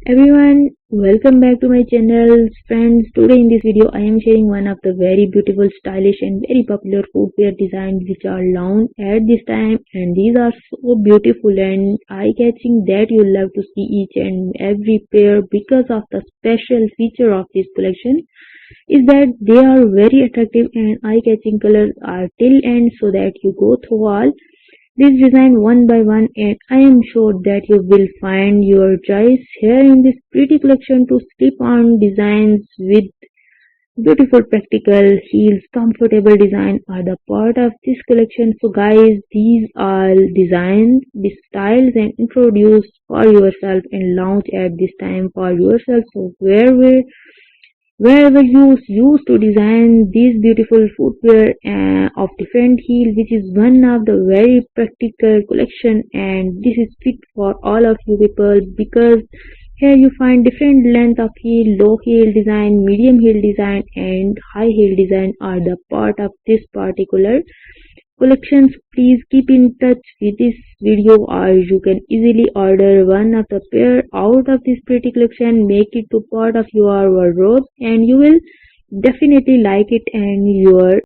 Everyone, welcome back to my channel. Friends, today in this video I am sharing one of the very beautiful, stylish and very popular footwear designs which are launched at this time, and these are so beautiful and eye-catching that you love to see each and every pair because of the special feature of this collection is that they are very attractive and eye-catching. Colors are till end so that you go through all this design one by one, and I am sure that you will find your choice here in this pretty collection to slip-on designs with beautiful practical heels. Comfortable design are the part of this collection. So guys, these are designs, the styles and introduced for yourself and launched at this time for yourself. So wherever you used to design these beautiful footwear of different heel, which is one of the very practical collection, and this is fit for all of you people because here you find different length of heel, low heel design, medium heel design and high heel design are the part of this particular collections. Please keep in touch with this video or you can easily order one of the pair out of this pretty collection, make it to part of your wardrobe and you will definitely like it and your